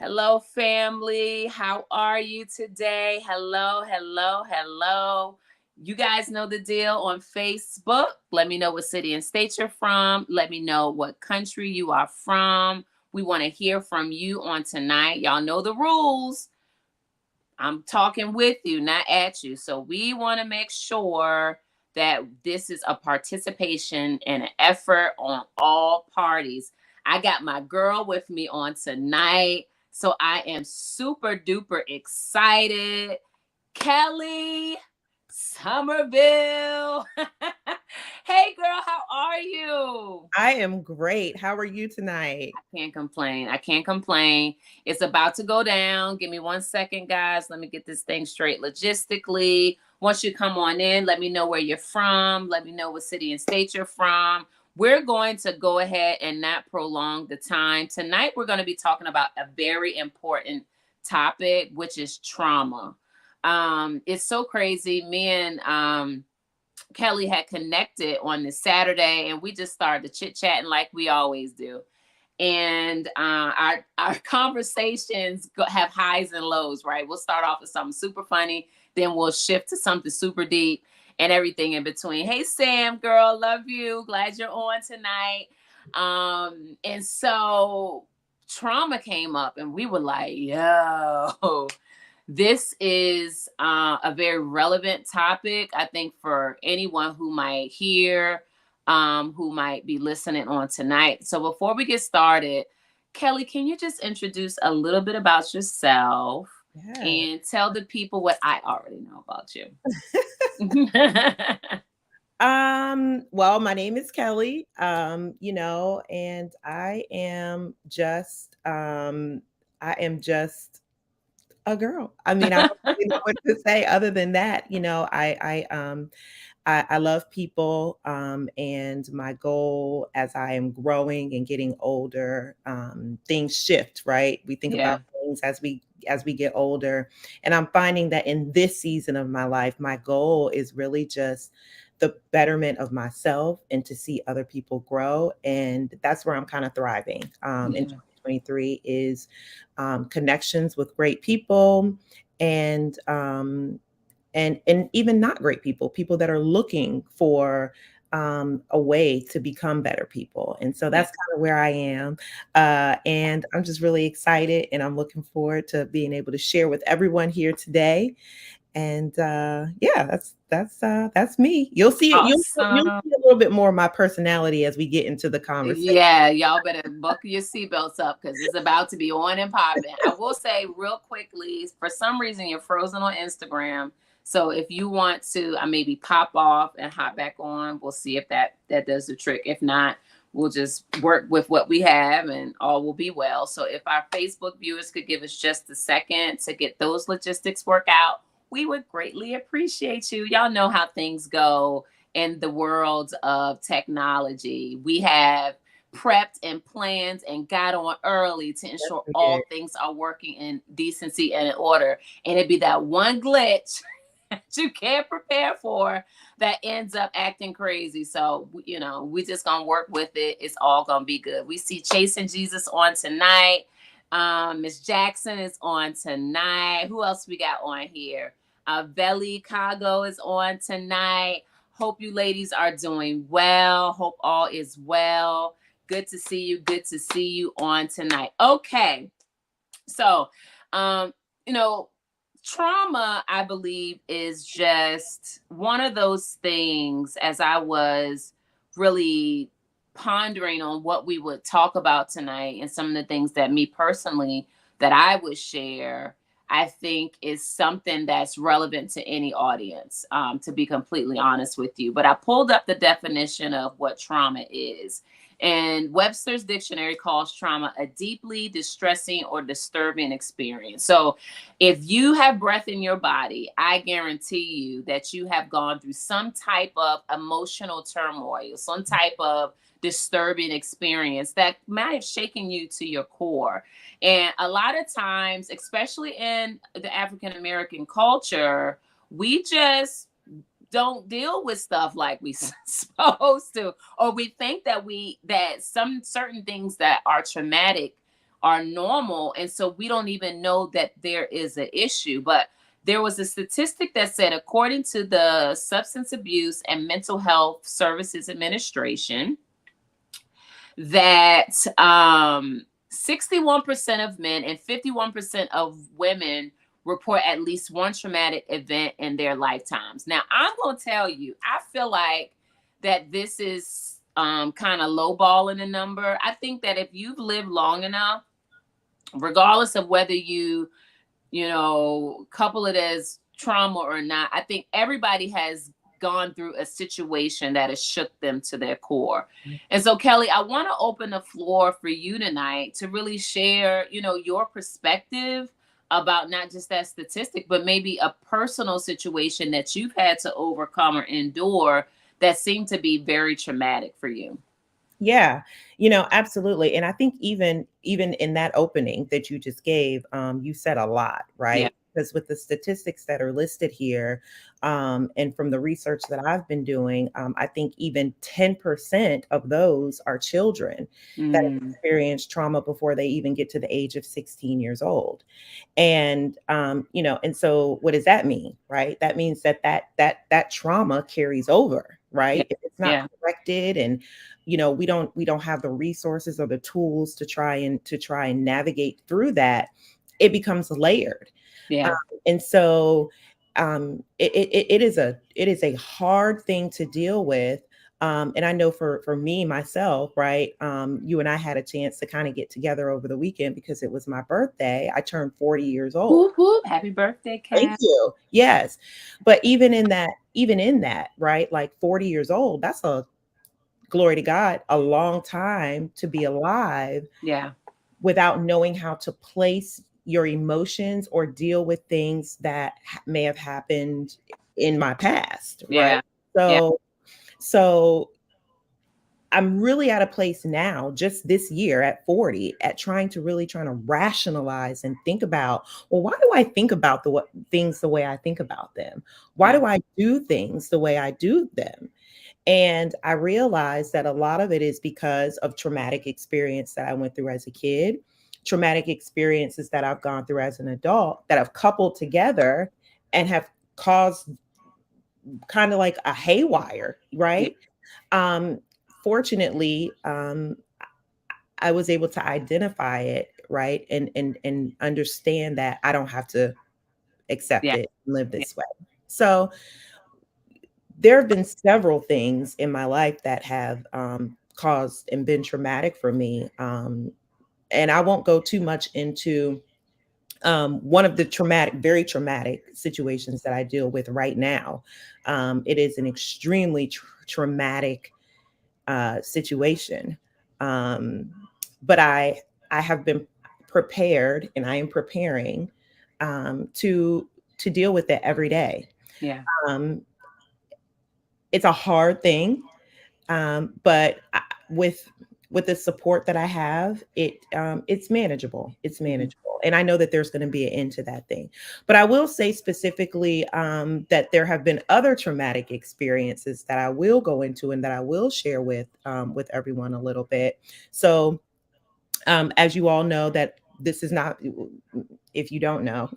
Hello, family. How are you today? Hello, hello, hello. You guys know the deal on Facebook. Let me know what city and state you're from. Let me know what country you are from. We want to hear from you on tonight. Y'all know the rules. I'm talking with you, not at you. So we want to make sure that this is a participation and an effort on all parties. I got my girl with me on tonight. So I am super duper excited. Kellie Sommerville. Hey girl, how are you? I am great. How are you tonight? Can't complain. I can't complain. It's about to go down. Give me 1 second, guys. Let me get this thing straight logistically. Once you come on in, let me know where you're from. Let me know what city and state you're from. We're going to go ahead and not prolong the time. Tonight, we're going to be talking about a very important topic, which is trauma. It's so crazy. Me and Kellie had connected on this Saturday, and we just started chit chatting like we always do. And our conversations have highs and lows, right? We'll start off with something super funny, then we'll shift to something super deep, and everything in between. Hey Sam, girl, love you. Glad you're on tonight. And so trauma came up, and we were like, yo. This is a very relevant topic, I think, for anyone who might hear, who might be listening on tonight. So before we get started, Kellie, can you just introduce a little bit about yourself Yeah. and tell the people what I already know about you? Well, my name is Kellie. And I am just a girl. I mean, I don't really know what to say other than that. I love people, and my goal as I am growing and getting older, things shift, right? We think Yeah. about things as we get older, and I'm finding that in this season of my life, my goal is really just the betterment of myself and to see other people grow, and that's where I'm kind of thriving. In Yeah. 2023 is connections with great people and even not great people that are looking for a way to become better people. And so Yeah. that's kind of where I am. And I'm just really excited and I'm looking forward to being able to share with everyone here today. And yeah, that's me. You'll Awesome. see a little bit more of my personality as we get into the conversation. Yeah, y'all better buckle your seatbelts up because it's about to be on and popping. I will say real quickly, for some reason you're frozen on Instagram. So if you want to, I maybe pop off and hop back on. We'll see if that does the trick. If not, we'll just work with what we have and all will be well. So if our Facebook viewers could give us just a second to get those logistics work out, we would greatly appreciate you. Y'all know how things go in the world of technology. We have prepped and planned and got on early to Yes, ensure we all did. things are working in decency and in order. And it'd be that one glitch that you can't prepare for that ends up acting crazy. So, we just gonna work with it. It's all gonna be good. We see Chasing Jesus on tonight. Miss Jackson is on tonight. Who else we got on here? Veli Kago is on tonight. Hope you ladies are doing well. Hope all is well. Good to see you. Good to see you on tonight. Okay. So, um, you know, trauma, I believe, is just one of those things as I was really pondering on what we would talk about tonight and some of the things that me personally that I would share. I think is something that's relevant to any audience, to be completely honest with you. But I pulled up the definition of what trauma is. And Webster's dictionary calls trauma a deeply distressing or disturbing experience. So if you have breath in your body, I guarantee you that you have gone through some type of emotional turmoil, some type of disturbing experience that might have shaken you to your core. And a lot of times, especially in the African American culture, we just don't deal with stuff like we supposed to, or we think that some certain things that are traumatic are normal. And so we don't even know that there is an issue. But there was a statistic that said, according to the Substance Abuse and Mental Health Services Administration, that 61% of men and 51% of women report at least one traumatic event in their lifetimes. Now, I'm going to tell you, I feel like that this is kind of lowballing the number. I think that if you've lived long enough, regardless of whether couple it as trauma or not, I think everybody has gone through a situation that has shook them to their core. And so, Kellie, I want to open the floor for you tonight to really share, your perspective about not just that statistic, but maybe a personal situation that you've had to overcome or endure that seemed to be very traumatic for you. Yeah, absolutely. And I think even in that opening that you just gave, you said a lot, Yeah. right? Because with the statistics that are listed here, and from the research that I've been doing, I think even 10% of those are children that have Mm, experienced trauma before they even get to the age of 16 years old. And and so what does that mean, right? That means that trauma carries over, yeah. right? If it's not Yeah. corrected, and we don't have the resources or the tools to try and navigate through that, it becomes layered. um, Yeah. and so it is a hard thing to deal with. And I know for me myself, right? You and I had a chance to kind of get together over the weekend because it was my birthday. I turned 40 years old. Whoop, whoop. Happy birthday, Thank Kat. you. Yes. But even in that, right? Like 40 years old, that's a glory to God, a long time to be alive Yeah. without knowing how to place your emotions or deal with things that may have happened in my past, right? Yeah. Yeah. So I'm really at a place now, just this year at 40, at trying to rationalize and think about, well, why do I think about things the way I think about them? Why Yeah. do I do things the way I do them? And I realized that a lot of it is because of traumatic experience that I went through as a kid, traumatic experiences that I've gone through as an adult that have coupled together and have caused kind of like a haywire, Yeah. right? Um, Fortunately, I was able to identify it, right, and understand that I don't have to accept Yeah. it and live Yeah. this way. So there have been several things in my life that have caused and been traumatic for me. And I won't go too much into one of the very traumatic situations that I deal with right now. It is an extremely traumatic situation. Um, but I have been prepared, and I am preparing to deal with it every day. Yeah. Um, it's a hard thing, but with the support that I have, it's manageable. It's Mhm. manageable, and I know that there's going to be an end to that thing. But I will say specifically that there have been other traumatic experiences that I will go into and that I will share with everyone a little bit. So, as you all know, that this is not, if you don't know,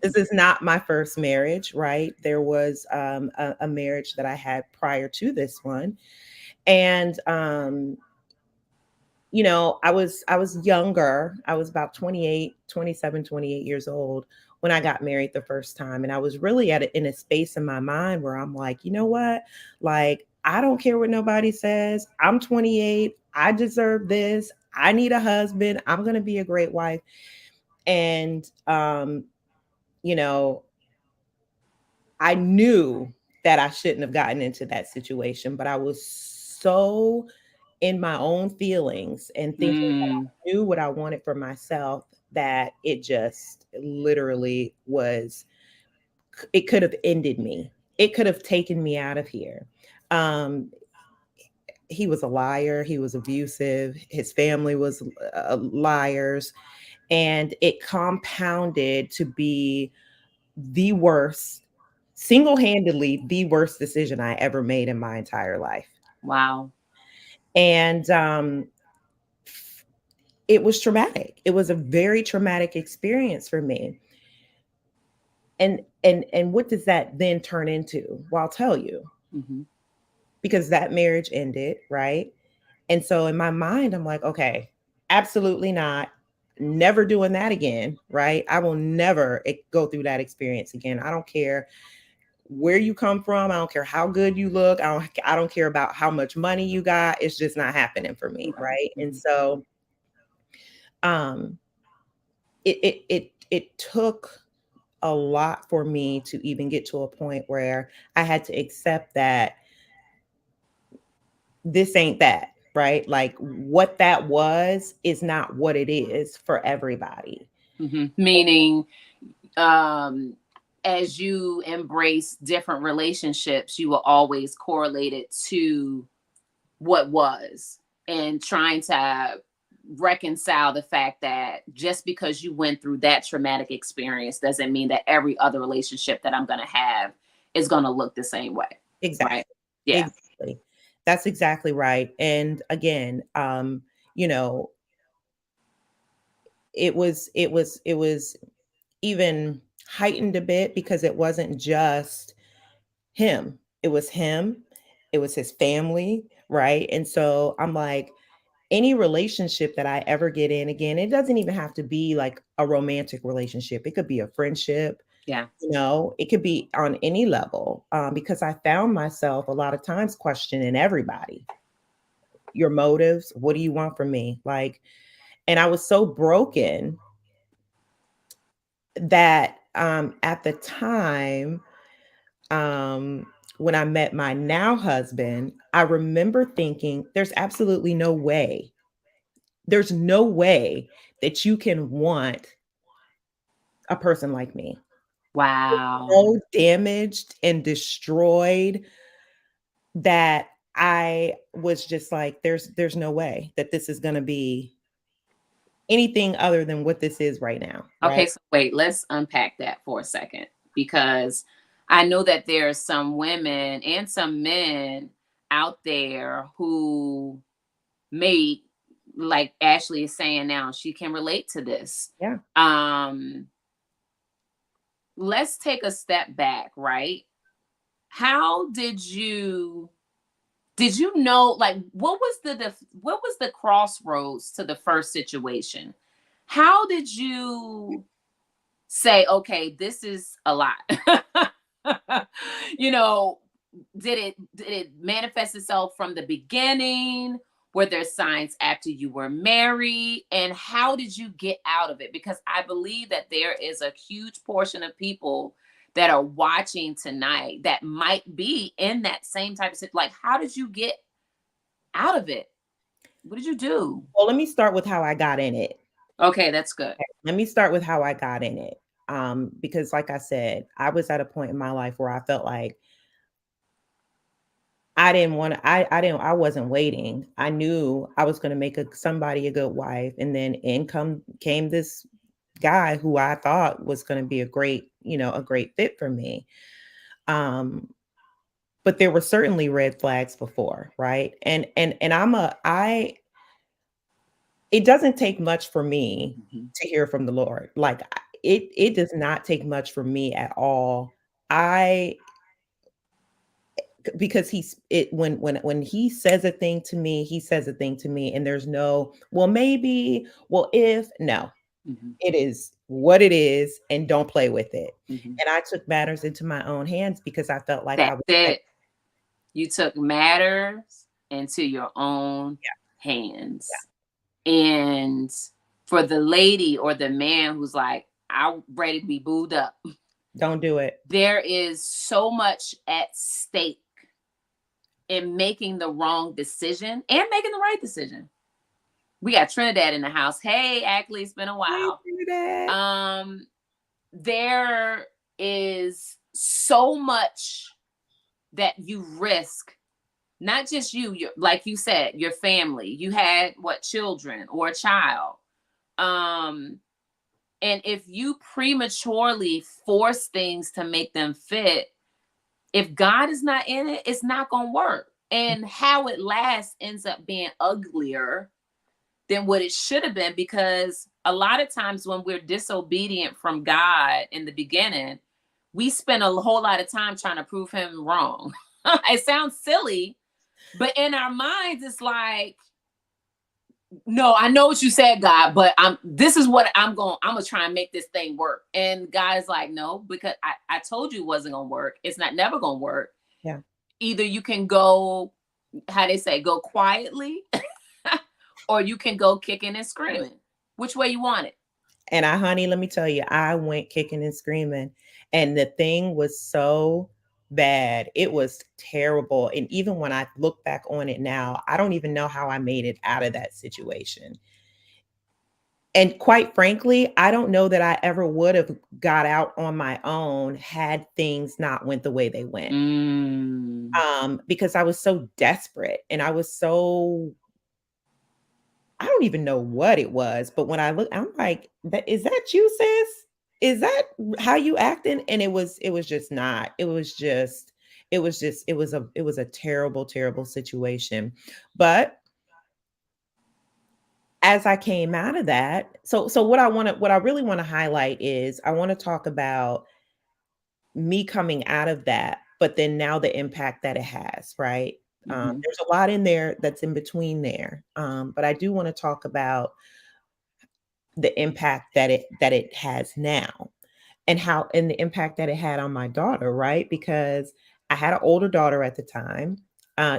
this is not my first marriage, right? There was a marriage that I had prior to this one, and I was younger. I was about 28, 27, 28 years old when I got married the first time. And I was really in a space in my mind where I'm like, you know what? Like, I don't care what nobody says. I'm 28. I deserve this. I need a husband. I'm going to be a great wife. And, you know, I knew that I shouldn't have gotten into that situation, but I was so in my own feelings and thinking that Mm, I knew what I wanted for myself, that it just literally was, it could have ended me. It could have taken me out of here. Um, he was a liar. He was abusive. His family was liars. And it compounded to be the worst, single handedly, the worst decision I ever made in my entire life. wow. And it was traumatic. It was a very traumatic experience for me. And what does that then turn into? Well, I'll tell you. Mhm. Because that marriage ended, right? And so in my mind, I'm like, okay, absolutely not. Never doing that again, right? I will never go through that experience again. I don't care where you come from. I don't care how good you look. I don't care about how much money you got. It's just not happening for me, Right. right? And Mhm. so um it took a lot for me to even get to a point where I had to accept that this ain't that, right? Like what that was is not what it is for everybody. Mhm. Meaning, um, as you embrace different relationships, you will always correlate it to what was, and trying to reconcile the fact that just because you went through that traumatic experience doesn't mean that every other relationship that I'm going to have is going to look the same way. Right. Exactly. Yeah. Exactly. That's exactly right. And again, you know, it was even heightened a bit because it wasn't just him. It was him. It was his family, right? And so I'm like, any relationship that I ever get in again, it doesn't even have to be like a romantic relationship. It could be a friendship, Yeah. it could be on any level. Because I found myself a lot of times questioning everybody, your motives. What do you want from me? Like, and I was so broken that at the time, um, when I met my now husband, I remember thinking, there's no way that you can want a person like me. Wow. So damaged and destroyed that I was just like, there's no way that this is gonna be anything other than what this is right now, Okay. right? So wait, let's unpack that for a second, because I know that there are some women and some men out there who may, like Ashley is saying now, she can relate to this. Yeah. Um, let's take a step back, right? How did you know, like, what was what was the crossroads to the first situation? How did you say, okay, this is a lot? you know, did it manifest itself from the beginning? Were there signs after you were married? And how did you get out of it? Because I believe that there is a huge portion of people that are watching tonight that might be in that same type of situation. Like, how did you get out of it? What did you do? Well, let me start with how I got in it. Okay, that's good. Let me start with how I got in it. Because like I said, I was at a point in my life where I felt like I didn't want to, I wasn't waiting. I knew I was going to make somebody a good wife. And then came this guy who I thought was going to be a great fit for me. Um, but there were certainly red flags before, right? And it doesn't take much for me Mhm. to hear from the Lord. Like it does not take much for me at all. I because he's it when he says a thing to me, he says a thing to me, and there's no well maybe, well if no. Mhm. It is what it is, and don't play with it. Mhm. And I took matters into my own hands because I felt like I That's was it. You took matters into your own hands. And for the lady or the man who's like, I'm ready to be booed up, don't do it. there is so much at stake in making the wrong decision and making the right decision. We got Trinidad in the house. Hey, Ackley, it's been a Can't while. do that. Um, there is so much that you risk, not just like you said, your family. You had what, children or a child. Um, and if you prematurely force things to make them fit, if God is not in it, it's not going to work. And how it lasts ends up being uglier than what it should have been, because a lot of times when we're disobedient from God in the beginning, we spend a whole lot of time trying to prove him wrong. It sounds silly, but in our minds, it's like, no, I know what you said, God, but this is what I'm gonna try and make this thing work. And God is like, no, because I told you it wasn't gonna work. It's not never gonna work. Yeah. Either you can go, how they say, go quietly, or you can go kicking and screaming. Which way you want it? And honey, let me tell you, I went kicking and screaming, and the thing was so bad. It was terrible. And even when I look back on it now, I don't even know how I made it out of that situation. And quite frankly, I don't know that I ever would have got out on my own had things not went the way they went. Because I was so desperate and I was so, I don't even know what it was, but when I look, I'm like, Is that you, sis? Is that how you acting?" And it was just not. It was a terrible, terrible situation. But as I came out of that, so what I really want to highlight is I want to talk about me coming out of that, but then now the impact that it has, right? Mm-hmm. There's a lot in there that's in between there, but I do want to talk about the impact that it has now, and the impact that it had on my daughter, right? Because I had an older daughter at the time.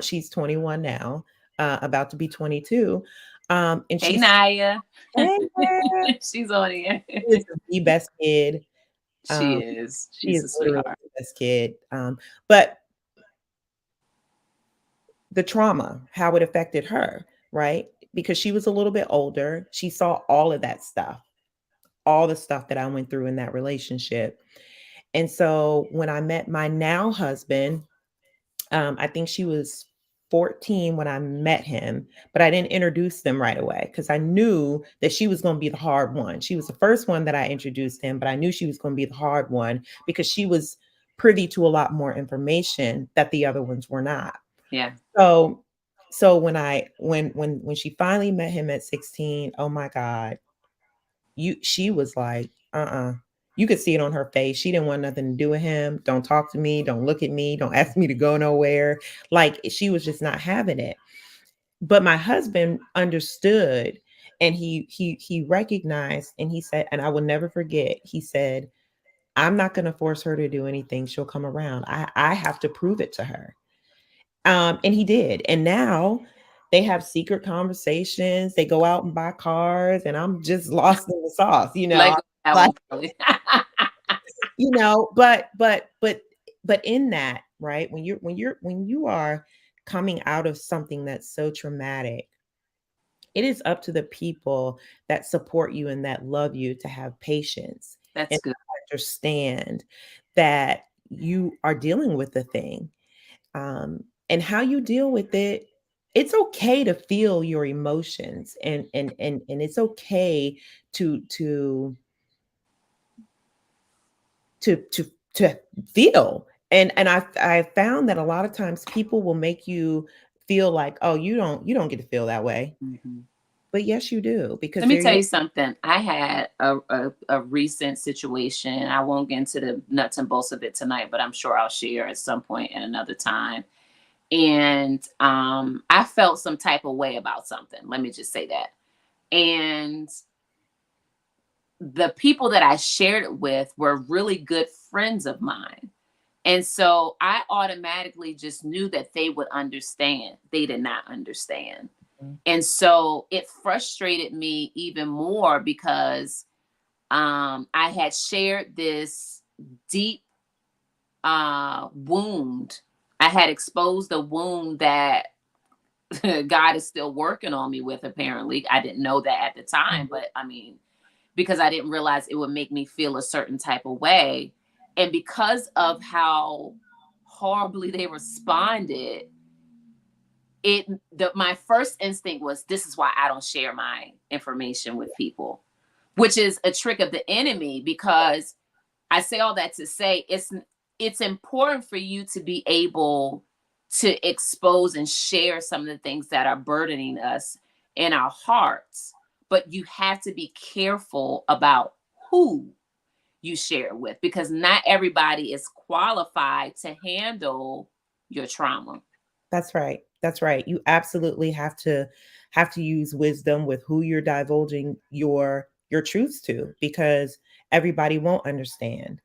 She's 21 now, about to be 22, and Hey, she's Naya. hey, girl, She's on here. she is the best kid. She Um, is. she She's is a literally sweetheart. the best kid. But the trauma, how it affected her, right? Because she was a little bit older. She saw all of that stuff, all the stuff that I went through in that relationship. And so when I met my now husband, I think she was 14 when I met him, but I didn't introduce them right away because I knew that she was going to be the hard one. She was the first one that I introduced him, but I knew she was going to be the hard one because she was privy to a lot more information that the other ones were not. Yeah. So when she finally met him at 16, oh my God, she was like, you could see it on her face. She didn't want nothing to do with him. Don't talk to me. Don't look at me. Don't ask me to go nowhere. Like she was just not having it. But my husband understood, and he recognized, and he said, and I will never forget, he said, I'm not going to force her to do anything. She'll come around. I have to prove it to her. And he did. And now they have secret conversations. They go out and buy cars, and I'm just lost in the sauce, Let go of that like, one, Kelly. but in that, right, when you are coming out of something that's so traumatic, it is up to the people that support you and that love you to have patience That's and good. understand that you are dealing with the thing, and how you deal with it. It's okay to feel your emotions, and it's okay to to to feel. And I found that a lot of times people will make you feel like, oh, you don't get to feel that way. Mm-hmm. But yes, you do, because Let me they're tell your. you something. I had a recent situation. I won't get into the nuts and bolts of it tonight, but I'm sure I'll share at some point in another time. And I felt some type of way about something. Let me just say that. And the people that I shared it with were really good friends of mine. And so I automatically just knew that they would understand. They did not understand. And so it frustrated me even more because I had shared this deep wound. I had exposed a wound that God is still working on me with, apparently. I didn't know that at the time, Mhm. but I mean, because I didn't realize it would make me feel a certain type of way. And because of how horribly they responded, my first instinct was, this is why I don't share my information with people, which is a trick of the enemy. Because I say all that to say it's important for you to be able to expose and share some of the things that are burdening us. in our hearts, but you have to be careful about who you share it with, because not everybody is qualified to handle your trauma. That's right. That's right. You absolutely have to use wisdom with who you're divulging your truths to, because everybody won't understand.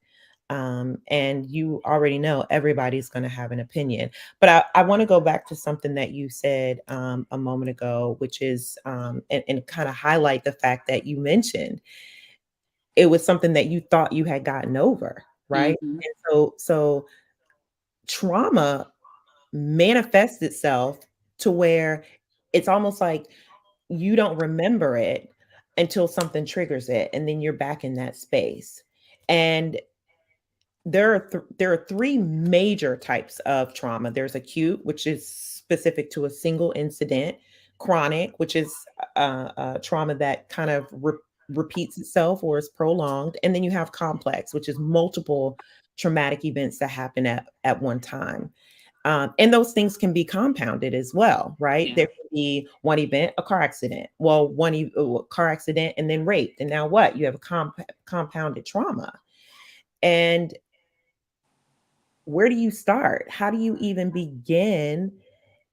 And you already know everybody's going to have an opinion. But I want to go back to something that you said a moment ago, which is and kind of highlight the fact that you mentioned it was something that you thought you had gotten over, right? Hmm. And so trauma manifests itself to where it's almost like you don't remember it until something triggers it, and then you're back in that space. And there are three major types of trauma. There's acute, which is specific to a single incident; chronic, which is trauma that kind of repeats itself or is prolonged; and then you have complex, which is multiple traumatic events that happen at one time. And those things can be compounded as well, right? Yeah. There can be one event, a car accident. Well, car accident and then raped. And now what? You have a compounded trauma. And where do you start? How do you even begin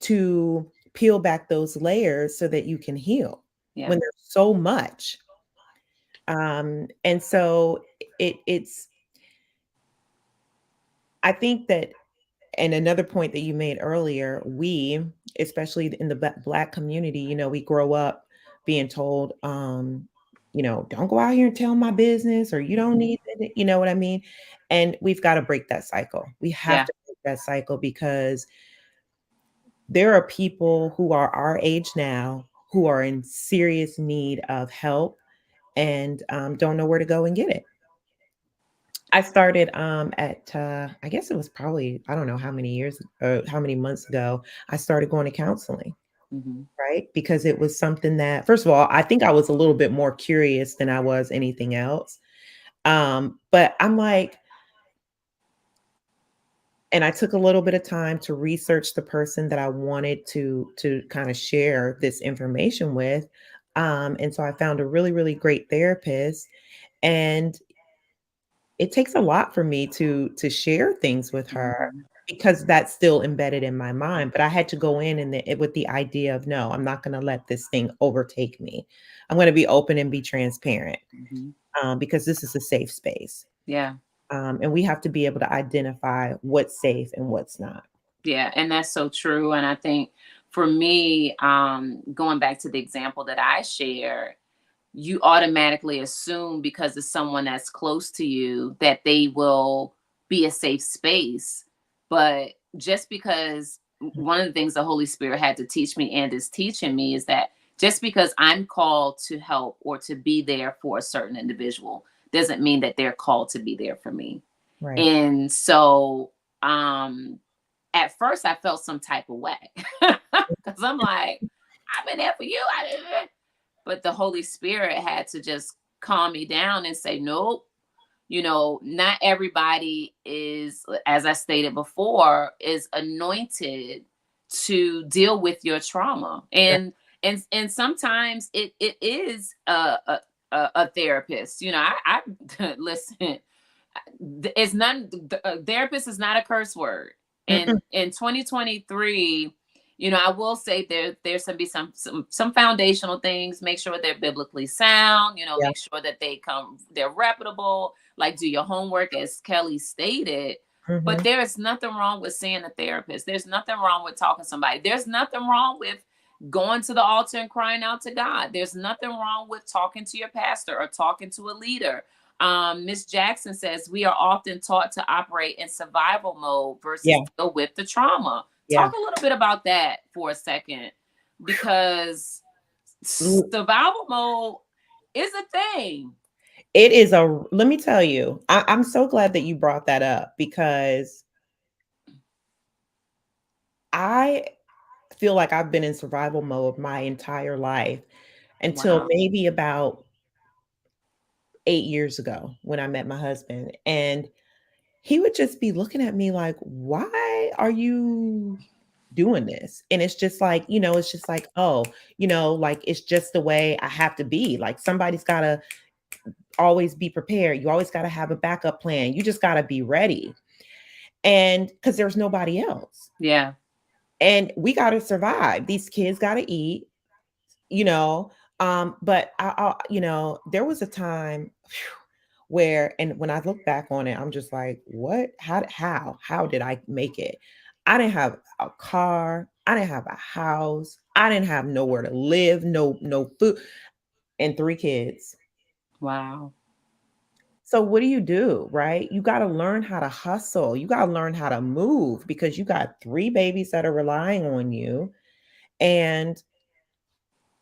to peel back those layers so that you can heal Yeah. when there's so much? And so it's, I think that, and another point that you made earlier, we, especially in the Black community, we grow up being told, don't go out here and tell my business, or you don't Hmm. need it, you know what I mean? And we've got to break that cycle. We have Yeah. to break that cycle, because there are people who are our age now who are in serious need of help, and don't know where to go and get it. I started at I guess it was probably, I don't know how many years how many months ago, I started going to counseling, Hmm. right? Because it was something that, first of all, I think I was a little bit more curious than I was anything else. But I'm like, and I took a little bit of time to research the person that I wanted to kind of share this information with. And so I found a really, really great therapist. And it takes a lot for me to share things with her, Hmm. because that's still embedded in my mind. But I had to go in and with the idea of, no, I'm not going to let this thing overtake me. I'm going to be open and be transparent, Hmm. because this is a safe space. Yeah. And we have to be able to identify what's safe and what's not. Yeah. And that's so true. And I think for me, going back to the example that I shared, you automatically assume because it's someone that's close to you that they will be a safe space. But just because, one of the things the Holy Spirit had to teach me and is teaching me is that just because I'm called to help or to be there for a certain individual doesn't mean that they're called to be there for me. Right. And so, at first I felt some type of way because I'm like, I've been there for you. But the Holy Spirit had to just calm me down and say, nope, not everybody is, as I stated before, is anointed to deal with your trauma. Right. And sometimes it is a therapist. I listen, it's not, therapist is not a curse word. Mm-mm. And in 2023, I will say there's some be some foundational things. Make sure they're biblically sound. Yeah. Make sure that they're reputable. Like, do your homework, as Kellie stated. But Hmm. there is nothing wrong with seeing a therapist. There's nothing wrong with talking to somebody. There's nothing wrong with going to the altar and crying out to God. There's nothing wrong with talking to your pastor or talking to a leader. Miss Jackson says we are often taught to operate in survival mode versus Yeah. deal with the trauma. Yeah. Talk a little bit about that for a second, because survival mode is a thing. It is let me tell you, I'm so glad that you brought that up, because I feel like I've been in survival mode my entire life until Wow. maybe about 8 years ago when I met my husband. And he would just be looking at me like, why are you doing this. And it's just like, it's just like, oh, like it's just the way I have to be. Like somebody's got to always be prepared. You always got to have a backup plan. You just got to be ready. And because there's nobody else. Yeah. And we got to survive. These kids got to eat, you know. But there was a time where, and when I look back on it, I'm just like, what? How did I make it? I didn't have a car. I didn't have a house. I didn't have nowhere to live. No food, and 3 kids. Wow. So what do? Right? You got to learn how to hustle. You got to learn how to move because you got 3 babies that are relying on you, and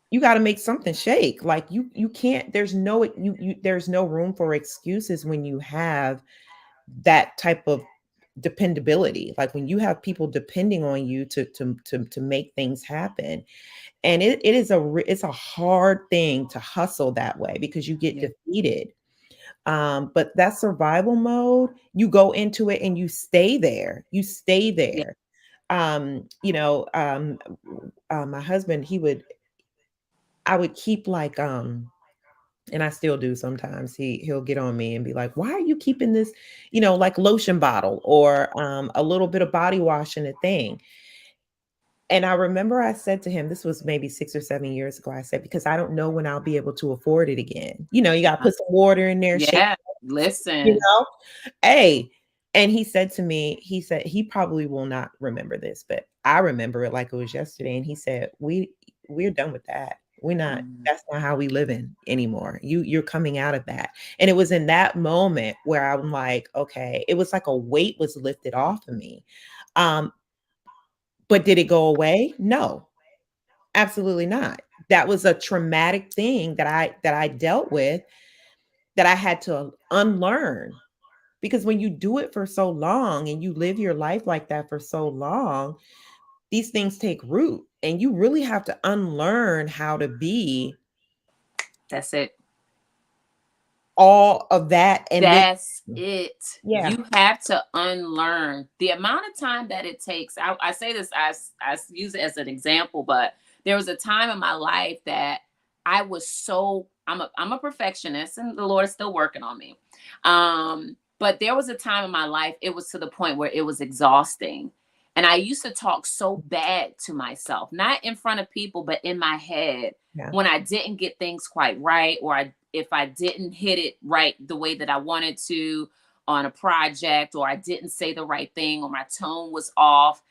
you got to make something shake. Like you can't. There's no room for excuses when you have that type of dependability. Like when you have people depending on you to make things happen. And it's a hard thing to hustle that way because you get Yeah. defeated. But that survival mode, you go into it and you stay there. You stay Yeah. there. My husband, I would keep like, and I still do sometimes. He'll get on me and be like, "Why are you keeping this, like lotion bottle or a little bit of body wash in a thing?" And I remember I said to him, this was maybe 6 or 7 years ago. I said, because I don't know when I'll be able to afford it again. You got to put some water in there, shake, Yeah. you Listen. know. Hey, and he said to me, he said he probably will not remember this, but I remember it like it was yesterday. And he said, we're done with that. We're not, Mm. that's not how we live in anymore. You're coming out of that. And it was in that moment where I'm like, okay, it was like a weight was lifted off of me. Um, but did it go away? No, absolutely not. That was a traumatic thing that I dealt with that I had to unlearn. Because when you do it for so long and you live your life like that for so long, these things take root and you really have to unlearn how to be That's it. all of that. And then, That's it. yeah, You have to unlearn the amount of time that it takes. I say this, I use it as an example, but there was a time in my life that I was so, I'm a perfectionist and the Lord is still working on me. But there was a time in my life, it was to the point where it was exhausting. And I used to talk so bad to myself, not in front of people, but in my head yeah, when I didn't get things quite right, or if I didn't hit it right the way that I wanted to on a project, or I didn't say the right thing, or my tone was off.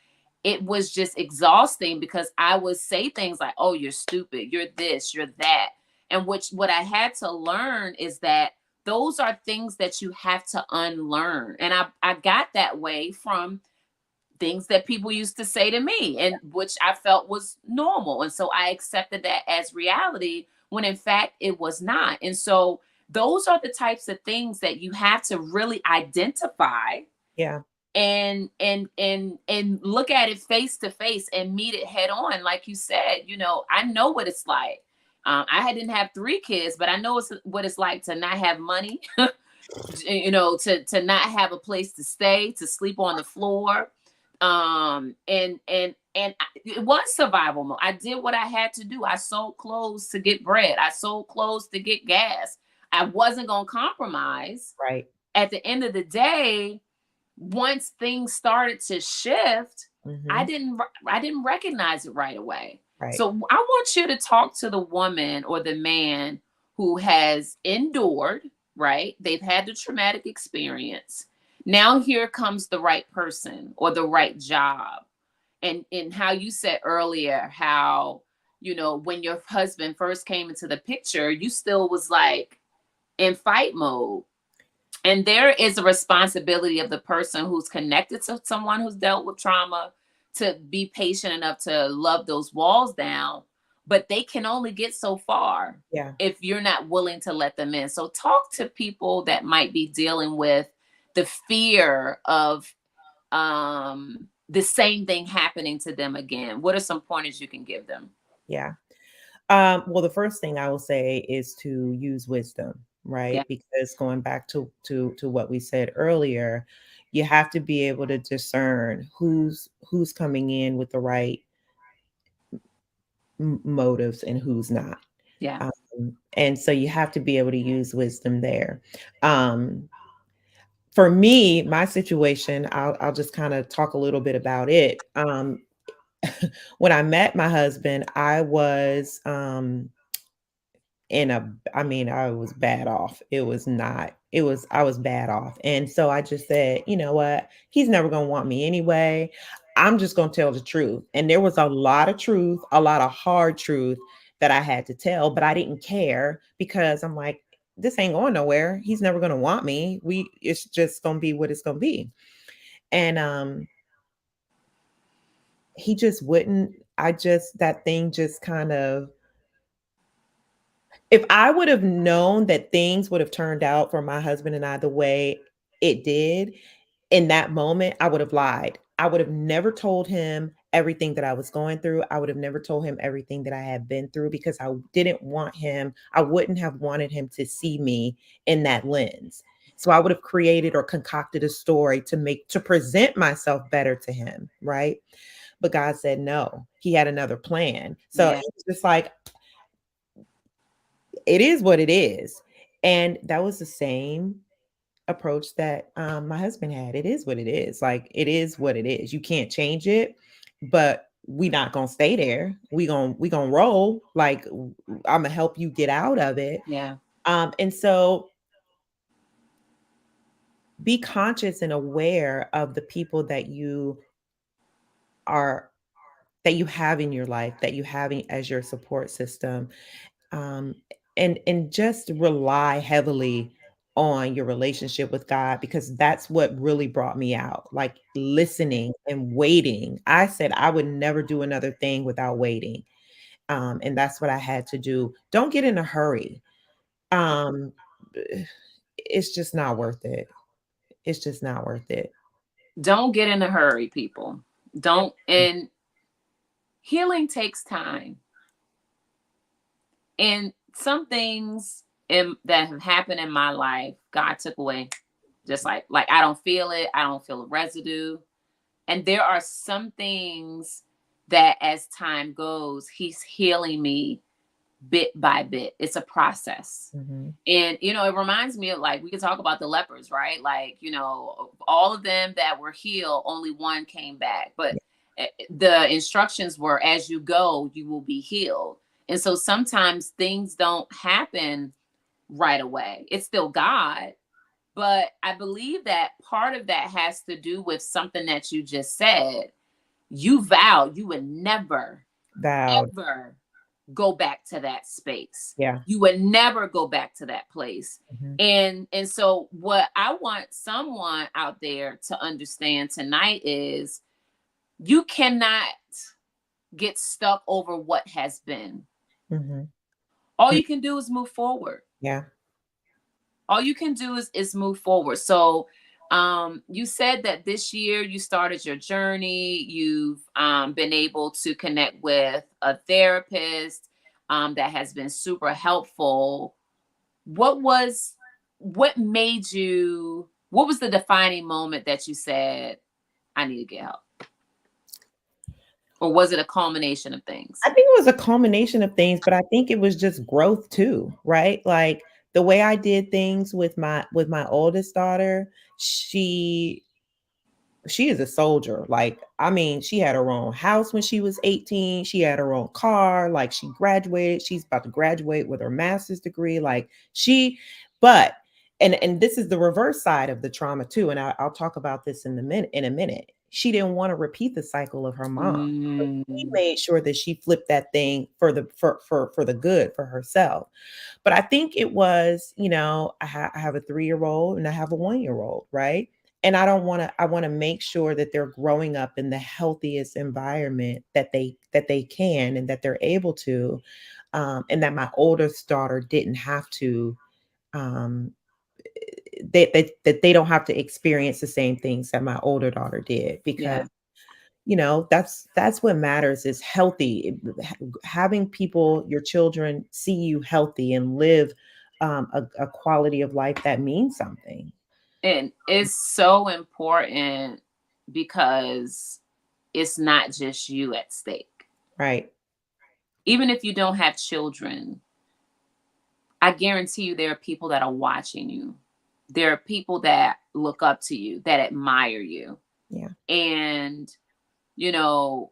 It was just exhausting because I would say things like, "Oh, you're stupid, you're this, you're that." And what I had to learn is that those are things that you have to unlearn. And I got that way from things that people used to say to me, and which I felt was normal. And so I accepted that as reality when in fact it was not. And so those are the types of things that you have to really identify yeah, and look at it face to face and meet it head on. Like you said, I know what it's like. Didn't have 3 kids, but I know what it's like to not have money, to not have a place to stay, to sleep on the floor. It was survival mode. I did what I had to do. I sold clothes to get bread. I sold clothes to get gas. I wasn't going to compromise. right. At the end of the day, once things started to shift, Hmm. I didn't recognize it right away. Right. So I want you to talk to the woman or the man who has endured, right? They've had the traumatic experience. Now here comes the right person or the right job. And how you said earlier how, when your husband first came into the picture, you still was like in fight mode. And there is a responsibility of the person who's connected to someone who's dealt with trauma to be patient enough to love those walls down, but they can only get so far Yeah. if you're not willing to let them in. So talk to people that might be dealing with the fear of the same thing happening to them again. What are some pointers you can give them? Yeah. Well, the first thing I will say is to use wisdom, Yeah. right? Because going back to what we said earlier, You have to be able to discern who's coming in with the right motives and who's not. Yeah. And so you have to be able to use wisdom there. Um, for me, my situation, I'll just kind of talk a little bit about it. When I met my husband, I was in a I mean, I was bad off. It was not it was I was bad off. And so I just said, you know what? He's never going to want me anyway. I'm just going to tell the truth. And there was a lot of truth, a lot of hard truth that I had to tell, but I didn't care because I'm like, this ain't going nowhere. He's never going to want me. It's just going to be what it's going to be. And he just wouldn't I just that thing just kind of if I would have known that things would have turned out for my husband and I the way it did in that moment, I would have lied. I would have never told him everything that I was going through. I would have never told him everything that I had been through because I wouldn't have wanted him to see me in that lens. So I would have created or concocted a story to present myself better to him, right? But God said no. He had another plan. So Yeah. it was just like it is what it is. And that was the same approach that my husband had. It is what it is. Like it is what it is. You can't change it, but we not gonna stay there. We gonna roll. Like I'm gonna help you get out of it. Yeah. And so be conscious and aware of the people are that you have in your life, that you have as your support system, um, and just rely heavily on your relationship with God because that's what really brought me out. Like listening and waiting. I said I would never do another thing without waiting, and that's what I had to do. Don't get in a hurry. Um, it's just not worth it. It's just not worth it. Don't get in a hurry, people. Don't. And healing takes time. And some things that have happened in my life, God took away. Just like I don't feel it. I don't feel a residue. And there are some things that as time goes, He's healing me bit by bit. It's a process. Mhm. And it reminds me of, like, we could talk about the lepers, right? Like, all of them that were healed, only one came back. But the instructions were, as you go, you will be healed. And so sometimes things don't happen right away. It's still God. But I believe that part of that has to do with something that you just said. You vowed you would never, Vowed. ever go back to that space. Yeah. You would never go back to that place. Mhm. And so what I want someone out there to understand tonight is you cannot get stuck over what has been. Mhm. All Mm. you can do is move forward. Yeah. All you can do is move forward. So you said that this year you started your journey. You've been able to connect with a therapist that has been super helpful. What made you, what was the defining moment that you said, I need to get help? Or was it a culmination of things? I think it was a culmination of things, but I think it was just growth too, right? Like the way I did things with my oldest daughter, she she is a soldier. Like, I mean, she had her own house when she was 18. She had her own car. Like, she graduated. She's about to graduate with her master's degree. Like, but, and this is the reverse side of the trauma too. And I'll talk about this in a minute. She didn't want to repeat the cycle of her mom. So she Mm, made sure that she flipped that thing for the good for herself. But I think it was, I have a 3-year old and I have a 1-year old, right? And I want to make sure that they're growing up in the healthiest environment that they can and that they're able to, and that my oldest daughter didn't have to, um, that they don't have to experience the same things that my older daughter did because yeah, that's what matters is healthy having people your children see you healthy and live a quality of life that means something. And it's so important because it's not just you at stake. Right. Even if you don't have children, I guarantee you there are people that are watching you. There are people that look up to you, that admire you. Yeah. And, you know,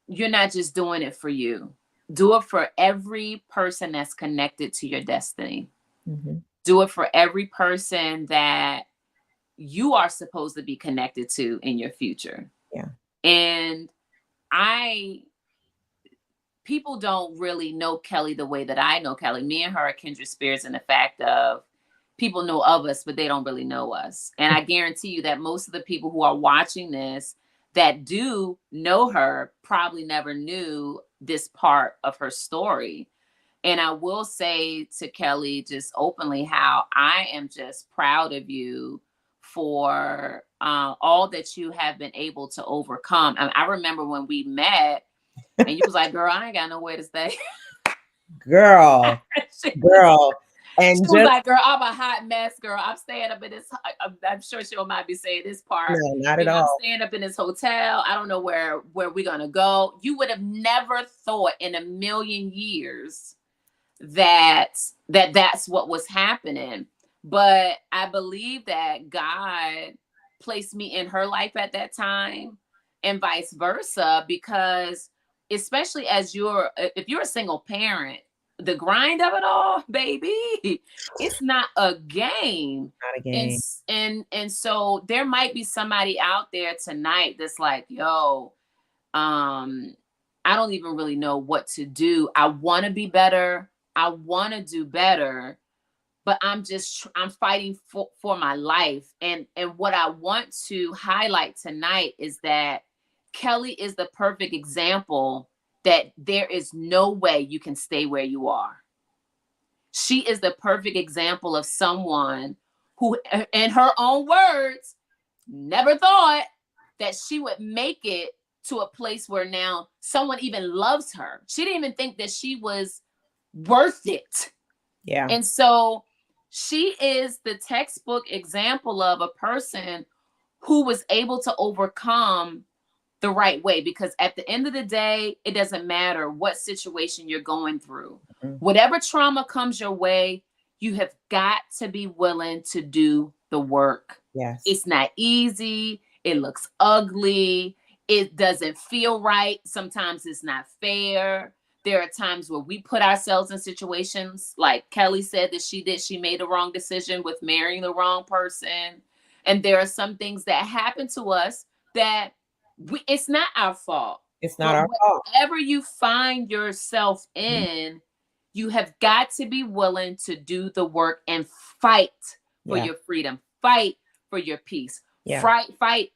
you're not just doing it for you. Do it for every person that's connected to your destiny. Mm-hmm. Do it for every person that you are supposed to be connected to in your future. Yeah. And I people don't really know Kellie the way that I know Kellie. Me and her are kindred spirits in the fact of people know of us, but they don't really know us. And I guarantee you that most of the people who are watching this that do know her probably never knew this part of her story. And I will say to Kellie just openly how I am just proud of you for all that you have been able to overcome. I remember when we met and you was like, girl, I ain't got nowhere to stay. Girl. And she was just, like, girl, I'm a hot mess, girl. I'm staying up in this. I'm sure she might be saying this part. no, not at I'm all. staying up in this hotel. I don't know where we're gonna go. You would have never thought in a million years that's what was happening. But I believe that God placed me in her life at that time, and vice versa, because especially as if you're a single parent, the grind of it all, baby, it's not a game. Not a game. And so there might be somebody out there tonight that's like, yo, I don't even really know what to do. I want to be better. I want to do better, but I'm fighting for my life. And what I want to highlight tonight is that Kellie is the perfect example that there is no way you can stay where you are. She is the perfect example of someone who, in her own words, never thought that she would make it to a place where now someone even loves her. She didn't even think that she was worth it. Yeah. And so she is the textbook example of a person who was able to overcome the right way, because at the end of the day, it doesn't matter what situation you're going through. Mm-hmm. Whatever trauma comes your way, you have got to be willing to do the work. Yes. It's not easy. It looks ugly. It doesn't feel right. Sometimes it's not fair. There are times where we put ourselves in situations like Kellie said that she made a wrong decision with marrying the wrong person. And there are some things that happen to us that it's not our fault. It's not our fault. Whatever you find yourself in, you have got to be willing to do the work and fight for your freedom, fight for your peace, fight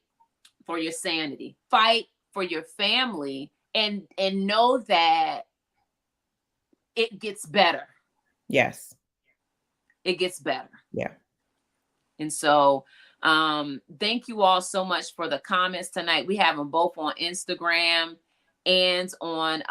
for your sanity, fight for your family, and know that it gets better. Yes. It gets better. Yeah. And so thank you all so much for the comments tonight. We have them both on Instagram and on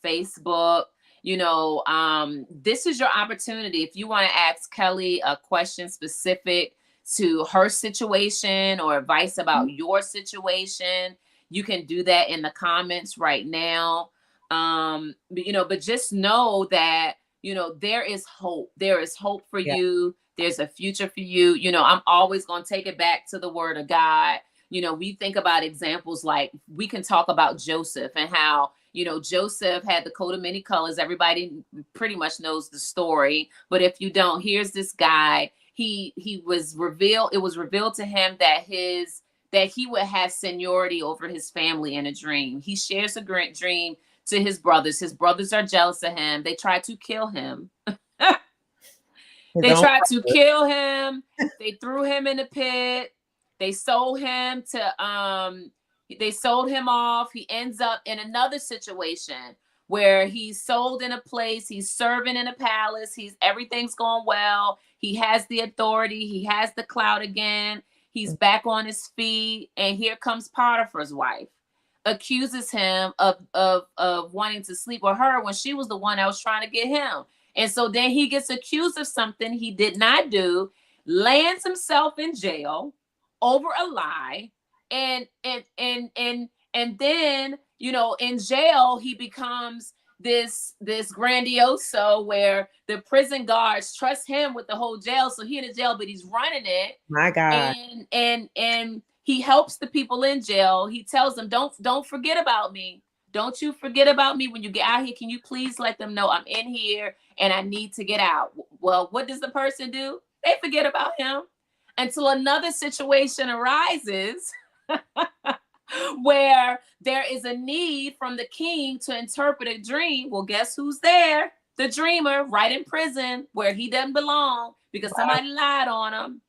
Facebook. You know, this is your opportunity. If you want to ask Kellie a question specific to her situation or advice about your situation, you can do that in the comments right now. But just know that, there is hope. There is hope for you. There's a future for you. I'm always going to take it back to the word of God. We think about examples like we can talk about Joseph and how, Joseph had the coat of many colors. Everybody pretty much knows the story. But if you don't, here's this guy. He was revealed. It was revealed to him that he would have seniority over his family in a dream. He shares a great dream to his brothers. His brothers are jealous of him. They try to kill him. They tried to kill him. They threw him in the pit. They sold him off. He ends up in another situation where he's sold in a place. He's serving in a palace. Everything's going well. He has the authority. He has the clout again. He's back on his feet. And here comes Potiphar's wife, accuses him of wanting to sleep with her when she was the one that was trying to get him. And so then he gets accused of something he did not do, lands himself in jail over a lie, and then, you know, in jail he becomes this grandioso where the prison guards trust him with the whole jail, so he in the jail but he's running it. My God. And he helps the people in jail. He tells them, don't forget about me. Don't you forget about me when you get out here. Can you please let them know I'm in here and I need to get out? Well, what does the person do? They forget about him until another situation arises where there is a need from the king to interpret a dream. Well, guess who's there? The dreamer, right in prison where he doesn't belong because somebody lied on him.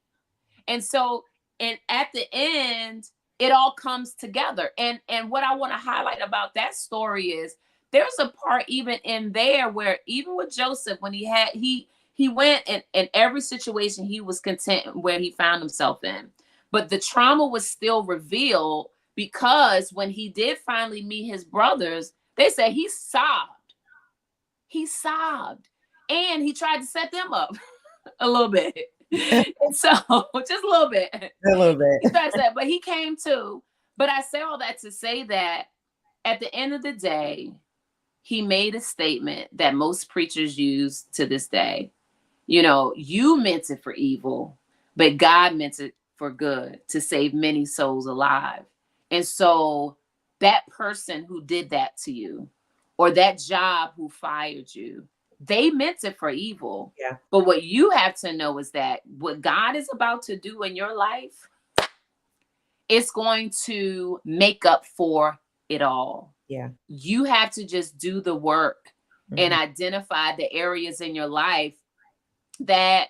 And so, and at the end, it all comes together. And what I want to highlight about that story is there's a part even in there where even with Joseph, when he went in every situation, he was content where he found himself in. But the trauma was still revealed because when he did finally meet his brothers, they said he sobbed. He sobbed. And he tried to set them up a little bit. So just a little bit. A little bit. But he came to. But I say all that to say that at the end of the day, he made a statement that most preachers use to this day. You know, you meant it for evil, but God meant it for good to save many souls alive. And so that person who did that to you, or that job who fired you, they meant it for evil. Yeah. But what you have to know is that what God is about to do in your life, it's going to make up for it all. Yeah. You have to just do the work and identify the areas in your life that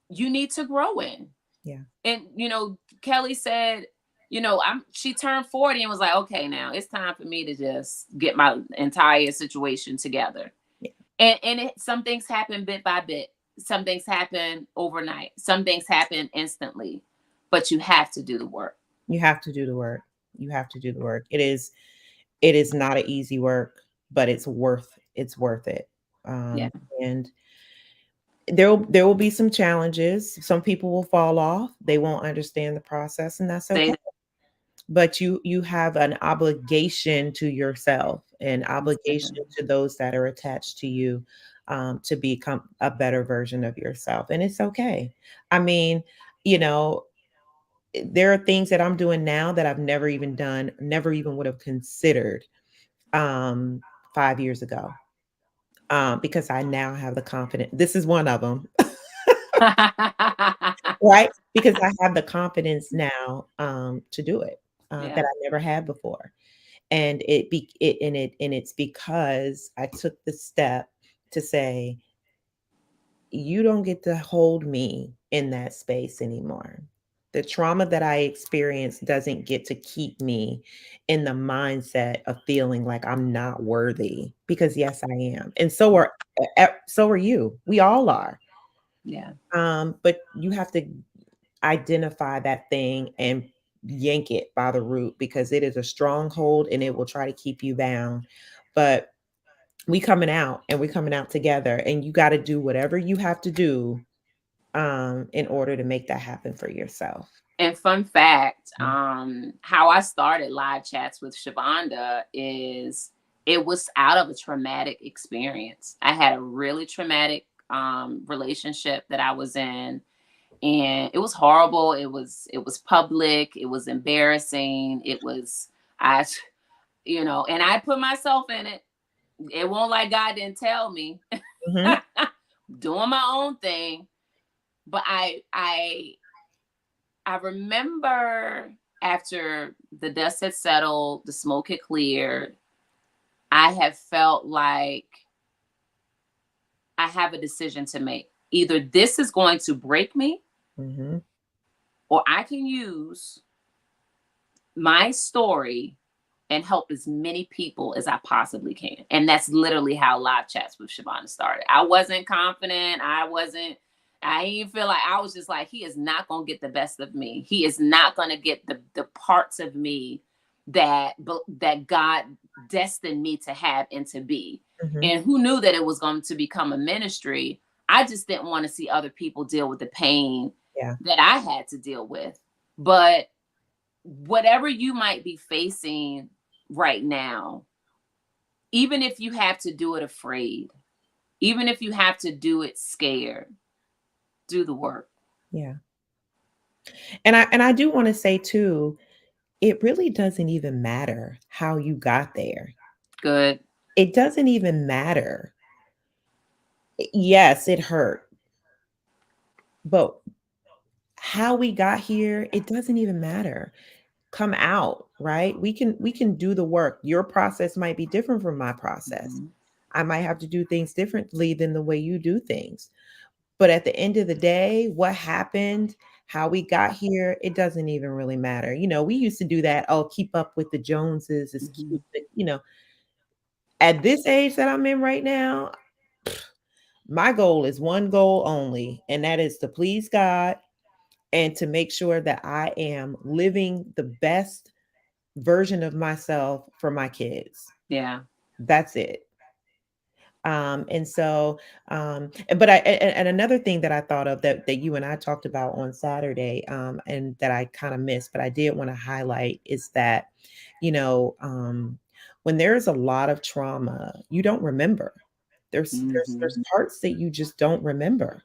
you need to grow in. Yeah. And, you know, Kellie said, you know, she turned 40 and was like, okay, now it's time for me to just get my entire situation together. Yeah. And some things happen bit by bit. Some things happen overnight. Some things happen instantly. But you have to do the work. You have to do the work. You have to do the work. It is not an easy work, but it's worth it. And there will be some challenges. Some people will fall off. They won't understand the process, and that's okay. But you have an obligation to yourself, an obligation to those that are attached to you, to become a better version of yourself. And it's okay. I mean, you know, there are things that I'm doing now that I've never even done, never even would have considered 5 years ago, because I now have the confidence. This is one of them. Right? Because I have the confidence now to do it that I never had before. And it's because I took the step to say, you don't get to hold me in that space anymore. The trauma that I experienced doesn't get to keep me in the mindset of feeling like I'm not worthy, because yes, I am. And so are you. We all are. Yeah. But you have to identify that thing and yank it by the root, because it is a stronghold and it will try to keep you bound. But we're coming out together, and you got to do whatever you have to do in order to make that happen for yourself. And fun fact, how I started live chats with Shavonda is it was out of a traumatic experience. I had a really traumatic relationship that I was in, and it was horrible. It was public. It was embarrassing. And I put myself in it. It won't like God didn't tell me. Doing my own thing. But I remember after the dust had settled, the smoke had cleared, I have felt like I have a decision to make. Either this is going to break me, or I can use my story and help as many people as I possibly can. And that's literally how live chats with Shavonda started. I wasn't confident. I even feel like, I was just like, he is not going to get the best of me. He is not going to get the parts of me that God destined me to have and to be. And who knew that it was going to become a ministry? I just didn't want to see other people deal with the pain Yeah. that I had to deal with. But whatever you might be facing right now, even if you have to do it afraid, even if you have to do it scared, do the work. Yeah. And I do want to say too, it really doesn't even matter how you got there. Good. It doesn't even matter. Yes, it hurt, but how we got here, it doesn't even matter. Come out, right? We can do the work. Your process might be different from my process. Mm-hmm. I might have to do things differently than the way you do things. But at the end of the day, what happened, how we got here, it doesn't even really matter. We used to do that. Oh, keep up with the Joneses is Mm-hmm. cute. But at this age that I'm in right now, my goal is one goal only, and that is to please God and to make sure that I am living the best version of myself for my kids. Yeah. That's it. And so, but and another thing that I thought of that you and I talked about on Saturday, and that I kind of missed, but I did want to highlight is that, you know, um, when there's a lot of trauma, you don't remember. There's Mm-hmm. parts that you just don't remember.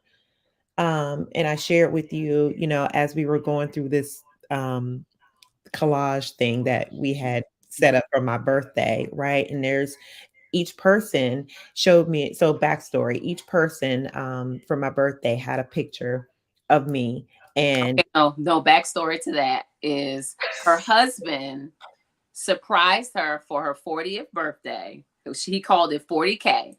And I shared with you, as we were going through this collage thing that we had set up for my birthday, right? And there's each person showed me, so backstory, each person for my birthday had a picture of me. And Okay, no, backstory to that is her husband surprised her for her 40th birthday. He called it 40K.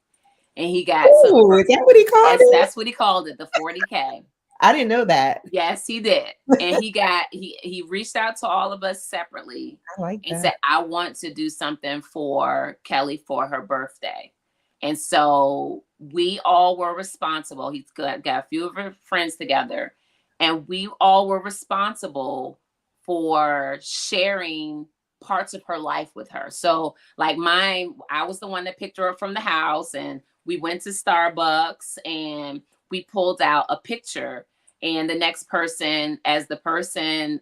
And he got some, oh, is that what he called yes, it? that's what he called it, the 40K. I didn't know that. Yes, he did. And he reached out to all of us separately I like and that. said, I want to do something for Kellie for her birthday. And so we all were responsible. He's got a few of her friends together, and we all were responsible for sharing parts of her life with her. So, like mine, I was the one that picked her up from the house, and we went to Starbucks and we pulled out a picture. And the next person, as the person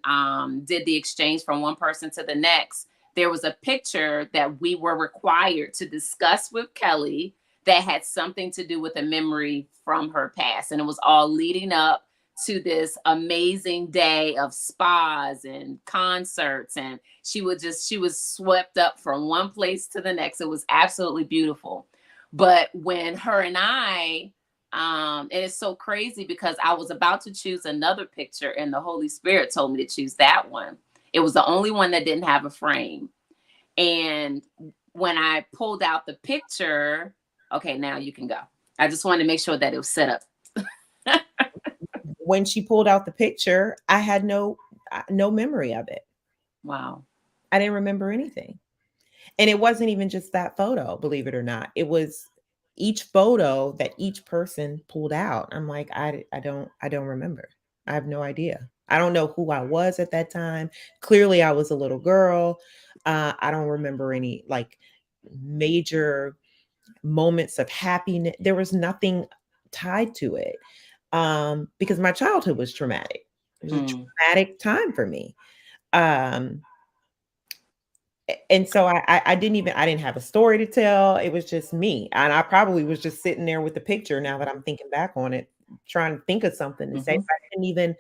did the exchange from one person to the next, there was a picture that we were required to discuss with Kellie that had something to do with a memory from her past. And it was all leading up to this amazing day of spas and concerts. And she was swept up from one place to the next. It was absolutely beautiful. But when her and I, and it's so crazy because I was about to choose another picture and the Holy Spirit told me to choose that one. It was the only one that didn't have a frame. And when I pulled out the picture, okay, now you can go. I just wanted to make sure that it was set up. When she pulled out the picture, I had no memory of it. Wow. I didn't remember anything. And it wasn't even just that photo, believe it or not. It was each photo that each person pulled out. I'm like, I don't remember. I have no idea. I don't know who I was at that time. Clearly I was a little girl. I don't remember any like major moments of happiness. There was nothing tied to it. Because my childhood was traumatic. It was a Mm. traumatic time for me. Um, and so I didn't have a story to tell. It was just me. And I probably was just sitting there with the picture now that I'm thinking back on it, trying to think of something to say. Mm-hmm. But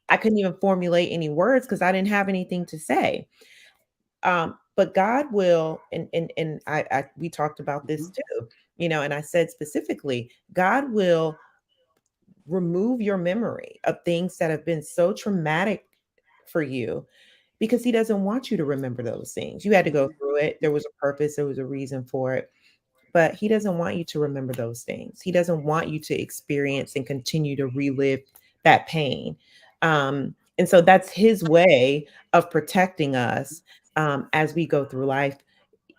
I couldn't even formulate any words because I didn't have anything to say. But God will, and I we talked about Mm-hmm. this too, and I said specifically, God will remove your memory of things that have been so traumatic for you because he doesn't want you to remember those things. You had to go through it. There was a purpose, there was a reason for it. But he doesn't want you to remember those things. He doesn't want you to experience and continue to relive that pain. And so that's his way of protecting us as we go through life.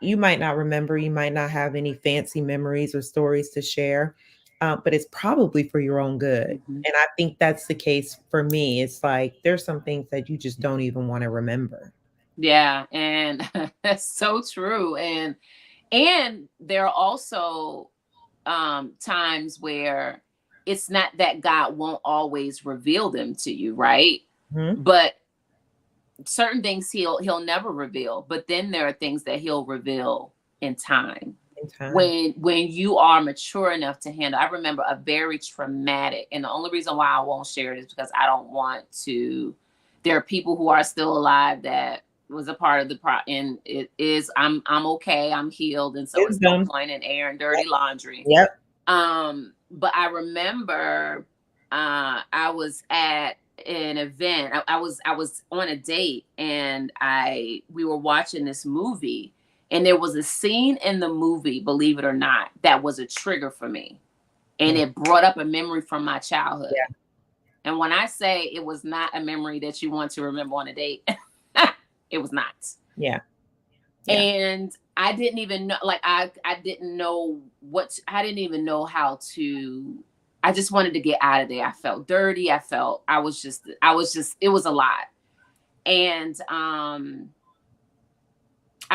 You might not remember, you might not have any fancy memories or stories to share, but it's probably for your own good. Mm-hmm. And I think that's the case for me. It's like there's some things that you just don't even want to remember. Yeah, and that's so true. And there are also times where it's not that God won't always reveal them to you, right? Mhm. But certain things he'll never reveal, but then there are things that he'll reveal in time In time. when you are mature enough to handle. I remember a very traumatic, and the only reason why I won't share it is because I don't want to. There are people who are still alive that was a part of the and it is, I'm okay, I'm healed, and so it's no Wisdom. point in airing dirty laundry. Yep. But I remember I was at an event. I was on a date, and I we were watching this movie, and there was a scene in the movie, believe it or not, that was a trigger for me. And Yeah. it brought up a memory from my childhood. Yeah. And when I say it was not a memory that you want to remember on a date, it was not. Yeah. Yeah. And I didn't even know, like, I didn't know I didn't even know how to. I just wanted to get out of there. I felt dirty. I was just it was a lot. And I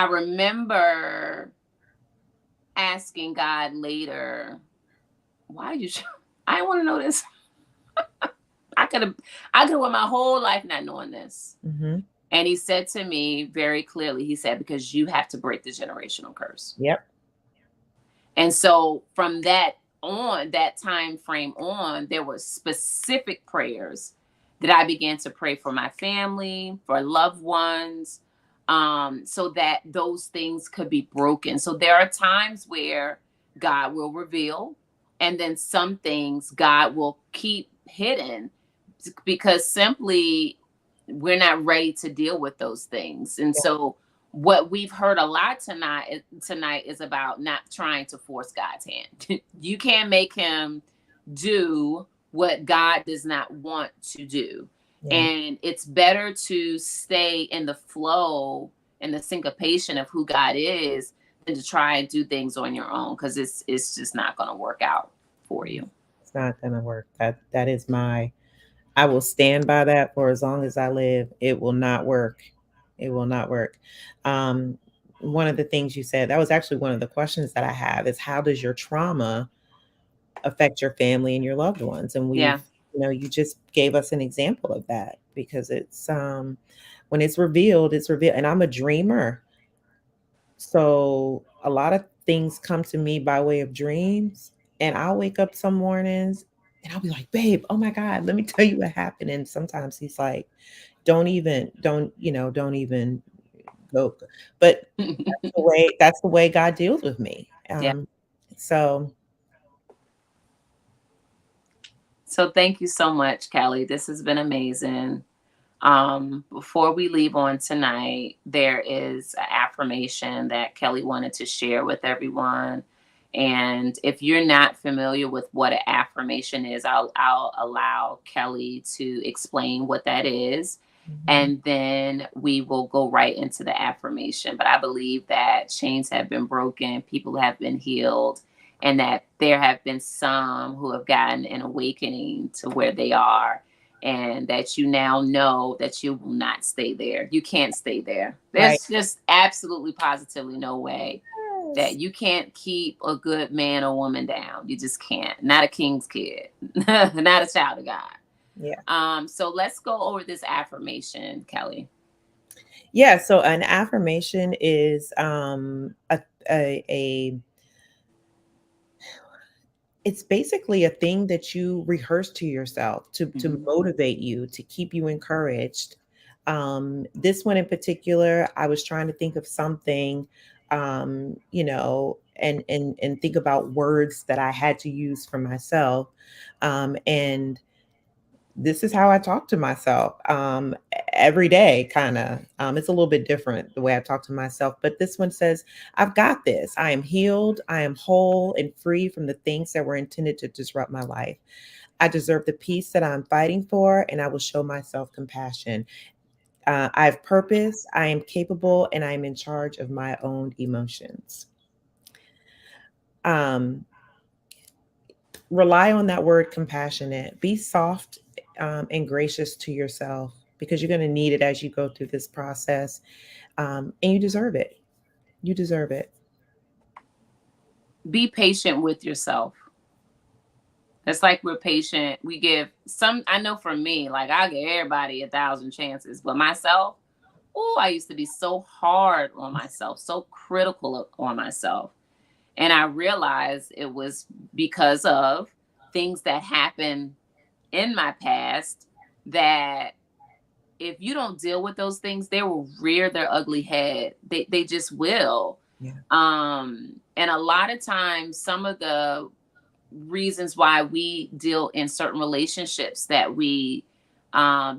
remember asking God later, why you I want to know this. I could have went my whole life not knowing this. Hmm. And he said to me very clearly, he said, because you have to break the generational curse. Yep. And so from that time frame on, there were specific prayers that I began to pray for my family, for loved ones, so that those things could be broken. So there are times where God will reveal, and then some things God will keep hidden because simply we're not ready to deal with those things. And Yeah. so what we've heard a lot tonight is about not trying to force God's hand. You can't make him do what God does not want to do. Yeah. And it's better to stay in the flow and the syncopation of who God is than to try and do things on your own, because it's just not going to work out for you. It's not gonna work. That is my. I will stand by that for as long as I live. It will not work. It will not work. Um, One of the things you said, that was actually one of the questions that I have, is how does your trauma affect your family and your loved ones? And Yeah. you just gave us an example of that, because it's when it's revealed. And I'm a dreamer. So a lot of things come to me by way of dreams. And I'll wake up some mornings and I'll be like, babe, oh my God, let me tell you what happened. And sometimes he's like, don't even go. But that's the way God deals with me. Yeah. So So thank you so much, Kelly. This has been amazing. Before we leave on tonight, there is an affirmation that Kelly wanted to share with everyone. And if you're not familiar with what an affirmation is, I'll allow Kelly to explain what that is. mhm, And then we will go right into the affirmation. But I believe that chains have been broken, people have been healed, and that there have been some who have gotten an awakening to where they are, and that you now know that you will not stay there. You can't stay there. right. There's just absolutely positively no way Yes. that you can't keep a good man or woman down. You just can't. Not a king's kid, not a child of God. Yeah. So let's go over this affirmation, Kelly. Yeah. So an affirmation is a it's basically a thing that you rehearse to yourself to Mhm. motivate you, to keep you encouraged. This one in particular, I was trying to think of something, and think about words that I had to use for myself. And this is how I talk to myself every day, kind of. It's a little bit different the way I talk to myself, but this one says, I've got this. I am healed. I am whole and free from the things that were intended to disrupt my life. I deserve the peace that I'm fighting for, and I will show myself compassion. I have purpose. I am capable, and I am in charge of my own emotions. Um, Rely on that word compassionate. Be soft and gracious to yourself, because you're going to need it as you go through this process. And you deserve it. You deserve it. Be patient with yourself. It's like we're patient. We give some, I know for me, like I give everybody 1,000 chances, but myself, oh, I used to be so hard on myself, so critical on myself. And I realized it was because of things that happened in my past that if you don't deal with those things, they will rear their ugly head. They just will. Yeah. And a lot of times, some of the reasons why we deal in certain relationships that we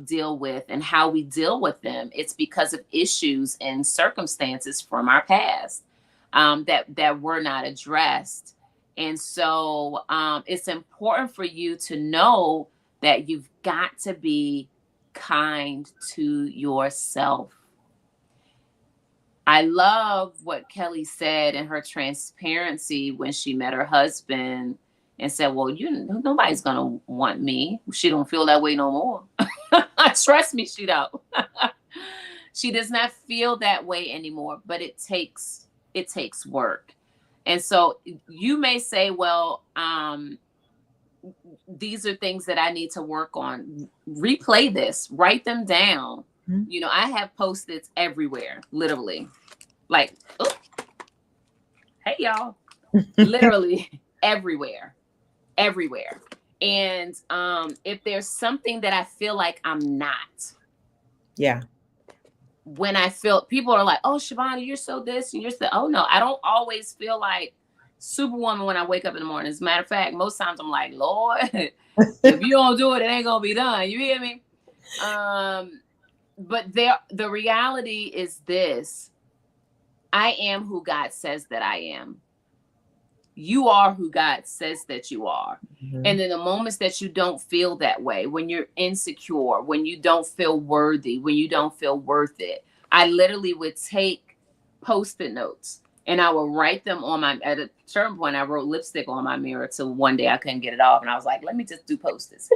deal with and how we deal with them, it's because of issues and circumstances from our past that were not addressed. And so it's important for you to know that you've got to be kind to yourself. I love what Kellie said in her transparency when she met her husband and said, well, nobody's going to want me. She don't feel that way no more. Trust me, she don't. She does not feel that way anymore, but it takes work. And so you may say, well, these are things that I need to work on. Replay this, write them down. Mm-hmm. I have Post-its everywhere, literally. Like, oh, hey, y'all. Literally everywhere. And if there's something that I feel like I'm not. Yeah. When I feel, people are like, oh, Shavonda, you're so this and you're so, oh no, I don't always feel like Superwoman when I wake up in the morning. As a matter of fact, most times I'm like, Lord, if you don't do it, it ain't gonna be done. You hear me? But the reality is this: I am who God says that I am. You are who God says that you are. Mm-hmm. And in the moments that you don't feel that way, when you're insecure, when you don't feel worthy, when you don't feel worth it, I literally would take Post-it notes and I would write them on at a certain point, I wrote lipstick on my mirror till one day I couldn't get it off. And I was like, let me just do Post-its.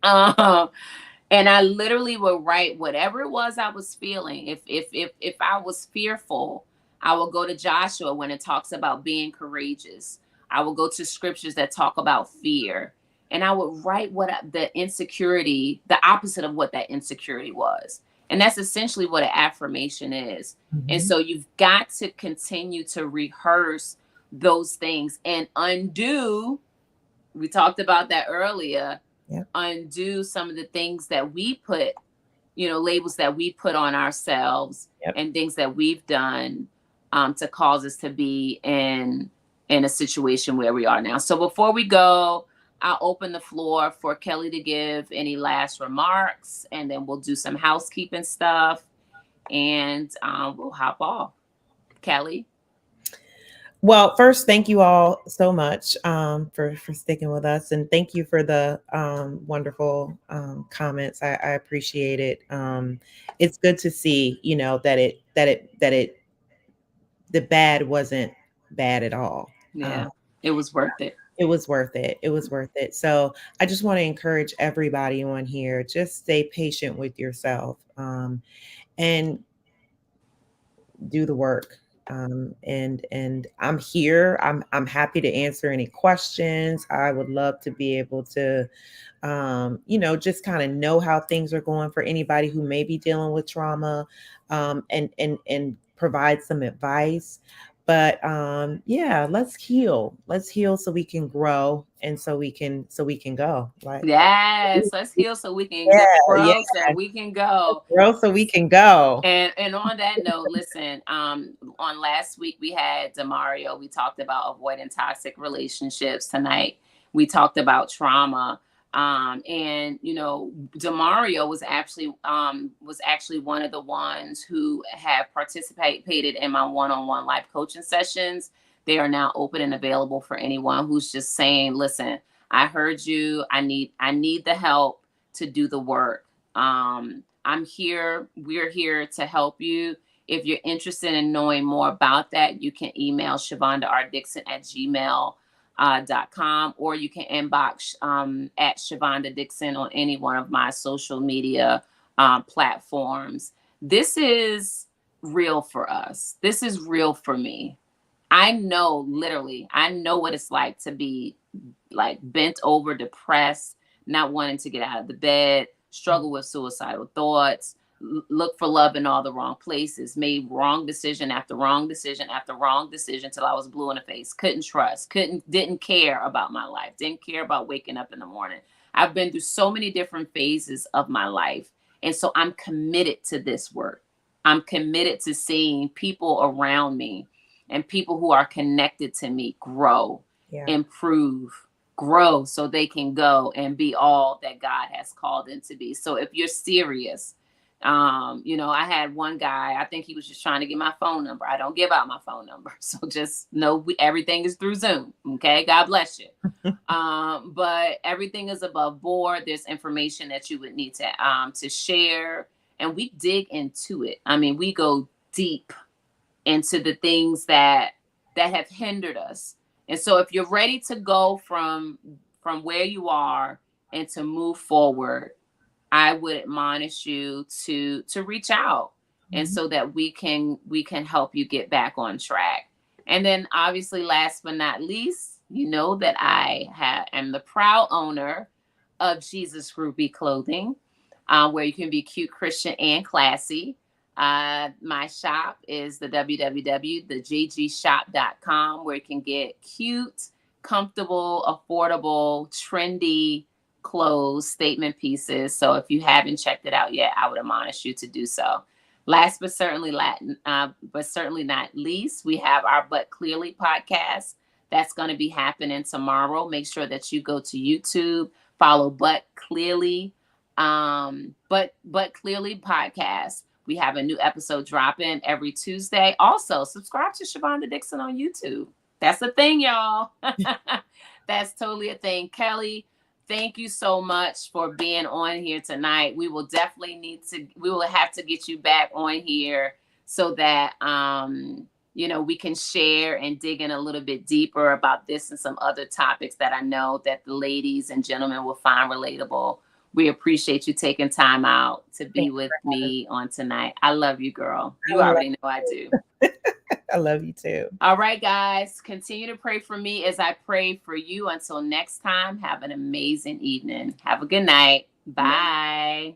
And I literally would write whatever it was I was feeling. If I was fearful, I will go to Joshua when it talks about being courageous. I will go to scriptures that talk about fear. And I would write the insecurity, the opposite of what that insecurity was. And that's essentially what an affirmation is. Mm-hmm. And so you've got to continue to rehearse those things and undo. We talked about that earlier. Yep. Undo some of the things that we put, labels that we put on ourselves. Yep. And things that we've done to cause us to be in a situation where we are now. So before we go, I'll open the floor for Kellie to give any last remarks, and then we'll do some housekeeping stuff, and we'll hop off. Kellie? Well, first, thank you all so much for sticking with us, and thank you for the wonderful comments. I appreciate it. It's good to see, that the bad wasn't bad at all. Yeah, it was worth it. It was worth it. It was worth it. So I just want to encourage everybody on here, just stay patient with yourself and do the work. And I'm here. I'm happy to answer any questions. I would love to be able to, just kind of know how things are going for anybody who may be dealing with trauma, and provide some advice. But let's heal. Let's heal so we can grow and so we can go. Right? Yes, let's heal so we can grow so we can go. Grow so we can go. And on that note, listen, on last week we had Demario. We talked about avoiding toxic relationships. Tonight we talked about trauma. And Demario was actually one of the ones who have participated in my one-on-one life coaching sessions. They are now open and available for anyone who's just saying, listen, I heard you. I need the help to do the work. I'm here. We're here to help you. If you're interested in knowing more about that, you can email ShavondaRDixon@gmail.com, or you can inbox at Shavonda Dixon on any one of my social media platforms. This is real for us. This is real for me. I know, literally, I know what it's like to be like bent over, depressed, not wanting to get out of the bed, struggle with suicidal thoughts, look for love in all the wrong places, made wrong decision after wrong decision after wrong decision till I was blue in the face, couldn't trust, didn't care about my life, didn't care about waking up in the morning. I've been through so many different phases of my life. And so I'm committed to this work. I'm committed to seeing people around me and people who are connected to me grow, Yeah. improve, grow so they can go and be all that God has called them to be. So if you're serious, I had one guy, I think he was just trying to get my phone number. I don't give out my phone number. So just know everything is through Zoom. Okay. God bless you. But everything is above board. There's information that you would need to share, and we dig into it. I mean, we go deep into the things that have hindered us. And so if you're ready to go from where you are and to move forward, I would admonish you to reach out, and so that we can help you get back on track. And then obviously, last but not least, you know that I am the proud owner of Jesus Ruby Clothing, where you can be cute, Christian, and classy. My shop is the www.thejgshop.com, where you can get cute, comfortable, affordable, trendy clothes, statement pieces. So if you haven't checked it out yet, I would admonish you to do so. Last but certainly not least, we have our But Clearly podcast. That's going to be happening tomorrow. Make sure that you go to YouTube, follow But Clearly, but Clearly podcast. We have a new episode dropping every Tuesday. Also, subscribe to Shavonda Dixon on YouTube. That's a thing, y'all. That's totally a thing. Kellie, thank you so much for being on here tonight. We will definitely we will have to get you back on here so that, we can share and dig in a little bit deeper about this and some other topics that I know that the ladies and gentlemen will find relatable. We appreciate you taking time out to be with me on tonight. I love you, girl. You already know I do. I love you too. All right, guys. Continue to pray for me as I pray for you. Until next time, have an amazing evening. Have a good night. Bye.